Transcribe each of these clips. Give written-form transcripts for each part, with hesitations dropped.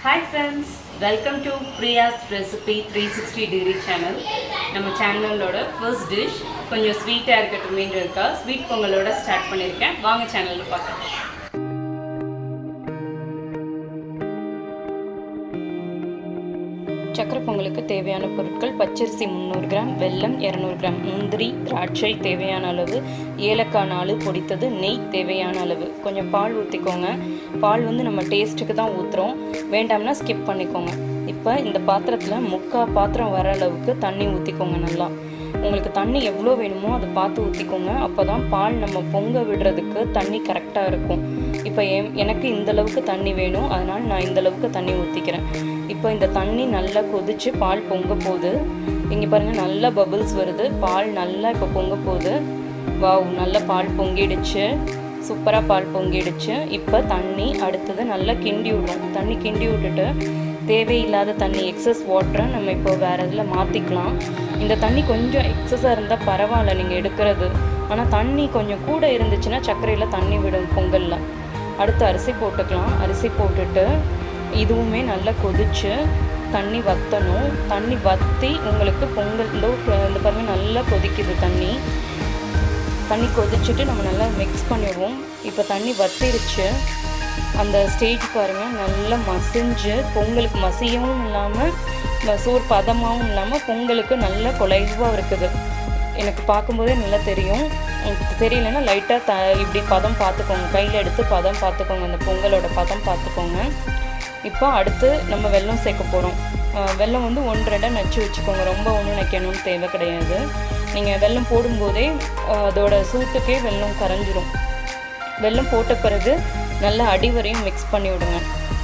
Hi friends, welcome to Priya's Recipe 360 channel. நம்ம சேனலோட first dish கொஞ்சம் ஸ்வீட்டா இருக்கட்டுமேன்றதுக்கா ஸ்வீட் பொங்கலோட ஸ்டார்ட் பண்ணிருக்கேன். வாங்க சேனல்ல பார்க்கலாம். சக்கரை பொங்கலுக்கு தேவையான பொருட்கள்: பச்சரிசி 300 கிராம், வெல்லம் 200 கிராம், முந்திரி, திராட்சை தேவையான அளவு, ஏலக்காய் 4 பொடித்தது, நெய் தேவையான அளவு. கொஞ்சம் பால் ஊற்றிக்கோங்க. பால் நம்ம டேஸ்ட்டுக்கு தான் ஊற்றுறோம், வேண்டாம்னா ஸ்கிப் பண்ணிக்கோங்க. இப்போ இந்த பாத்திரத்தில் 3/4 பாத்திரம் வர அளவுக்கு தண்ணி ஊற்றிக்கோங்க. நல்லா உங்களுக்கு தண்ணி எவ்வளோ வேணுமோ அதை பார்த்து ஊற்றிக்கோங்க. அப்போ தான் பால் நம்ம பொங்க விடுறதுக்கு தண்ணி கரெக்டாக இருக்கும். இப்போ எனக்கு இந்தளவுக்கு தண்ணி வேணும், அதனால் நான் இந்தளவுக்கு தண்ணி ஊற்றிக்கிறேன். இப்போ இந்த தண்ணி நல்லா கொதித்து பால் பொங்க போகுது. இங்கே பாருங்கள், நல்லா பபிள்ஸ் வருது. பால் நல்லா இப்போ பொங்க போகுது. வாவ், நல்லா பால் பொங்கிடுச்சு. சூப்பராக பால் பொங்கிடுச்சு. இப்போ தண்ணி அடுத்தது நல்லா கிண்டி விடுறோம். தண்ணி கிண்டி விட்டுட்டு தேவையில்லாத தண்ணி, எக்ஸஸ் வாட்டரை நம்ம இப்போ வேறு இதில் மாற்றிக்கலாம். இந்த தண்ணி கொஞ்சம் எக்ஸஸாக இருந்தால் பரவாயில்ல நீங்கள் எடுக்கிறது, ஆனால் தண்ணி கொஞ்சம் கூட இருந்துச்சுன்னா சர்க்கரையில் தண்ணி விடும் பொங்கலில். அடுத்து அரிசி போட்டுக்கலாம். அரிசி போட்டுட்டு இதுவுமே நல்லா கொதித்து தண்ணி வற்றணும். தண்ணி வற்றி உங்களுக்கு பொங்கல் இந்த பாருங்கள் நல்லா கொதிக்குது. தண்ணி கொதிச்சுட்டு நம்ம நல்லா மிக்ஸ் பண்ணிடுவோம். இப்போ தண்ணி வற்றிருச்சு. அந்த ஸ்டேஜ் பாருங்கள், நல்லா மசிஞ்சு பொங்கலுக்கு மசியவும் இல்லாமல் சோறு பதமாகவும் இல்லாமல் பொங்கலுக்கு நல்ல குலைவாக இருக்குது. எனக்கு பார்க்கும்போதே நல்லா தெரியும். தெரியலன்னா லைட்டாக இப்படி பதம் பார்த்துக்கோங்க, கையில் எடுத்து பதம் பார்த்துக்கோங்க, அந்த பொங்கலோட பதம் பார்த்துக்கோங்க. இப்போ அடுத்து நம்ம வெல்லம் சேர்க்க போகிறோம். வெல்லம் 1-2 நச்சு வச்சுக்கோங்க, ரொம்ப ஒன்றும் நைக்கணும்னு தேவை கிடையாது. நீங்கள் வெல்லம் போடும்போதே அதோட சூட்டுக்கே வெல்லம் கரைஞ்சிரும். வெல்லம் போட்ட பிறகு நல்லா அடி வரையும் மிக்ஸ் பண்ணி விடுங்க.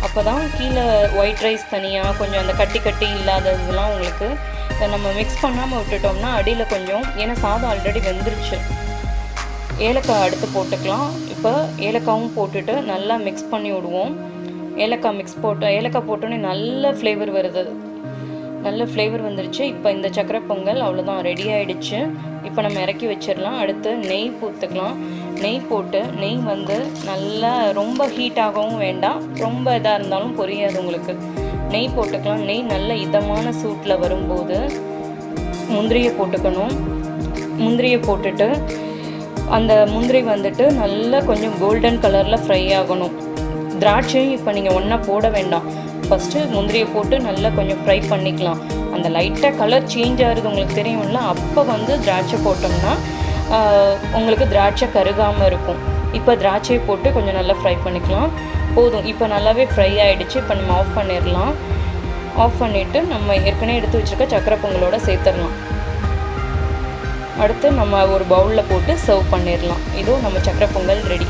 அப்போ தான் கீழே ஒயிட் ரைஸ் தனியாக கொஞ்சம் அந்த கட்டி இல்லாததுலாம் உங்களுக்கு நம்ம மிக்ஸ் பண்ணாமல் விட்டுட்டோம்னா அடியில் கொஞ்சம், ஏன்னா சாதம் ஆல்ரெடி வெந்துருச்சு. ஏலக்காய் அடுத்து போட்டுக்கலாம். இப்போ ஏலக்காயும் போட்டுட்டு நல்லா மிக்ஸ் பண்ணி விடுவோம். ஏலக்காய் போட்டோன்னே நல்ல ஃப்ளேவர் வருது. நல்ல ஃப்ளேவர் வந்துருச்சு. இப்போ இந்த சக்கரை பொங்கல் அவ்வளோதான், ரெடி ஆகிடுச்சு. இப்போ நம்ம இறக்கி வச்சிடலாம். அடுத்து நெய் ஊற்றுக்கலாம். நெய் போட்டு நெய் நல்லா ரொம்ப ஹீட் ஆகவும் வேண்டாம், ரொம்ப இதாக இருந்தாலும் பொரியாது உங்களுக்கு. நெய் போட்டுக்கலாம். நெய் நல்ல இதமான சூட்டில் வரும்போது முந்திரியை போட்டுக்கணும். முந்திரியை போட்டுட்டு அந்த முந்திரி நல்லா கொஞ்சம் கோல்டன் கலரில் ஃப்ரை ஆகணும். திராட்சையும் இப்போ நீங்கள் ஒன்றா போட வேண்டாம், ஃபஸ்ட்டு முந்திரியை போட்டு நல்லா கொஞ்சம் ஃப்ரை பண்ணிக்கலாம். அந்த லைட்டாக கலர் சேஞ்ச் ஆகுறது உங்களுக்கு தெரியும்ல, அப்போ திராட்சை போட்டோம்னா உங்களுக்கு திராட்சை கருகாமல் இருக்கும். இப்போ திராட்சையை போட்டு கொஞ்சம் நல்லா ஃப்ரை பண்ணிக்கலாம். போதும், இப்போ நல்லாவே ஃப்ரை ஆகிடுச்சு. இப்போ நம்ம ஆஃப் பண்ணிடலாம். ஆஃப் பண்ணிவிட்டு நம்ம ஏற்கனவே எடுத்து வச்சுருக்க சக்கரை பொங்கலோட சேர்த்துடலாம். அடுத்து நம்ம ஒரு பவுலில் போட்டு சர்வ் பண்ணிடலாம். இதோ நம்ம சக்கரை பொங்கல் ரெடி.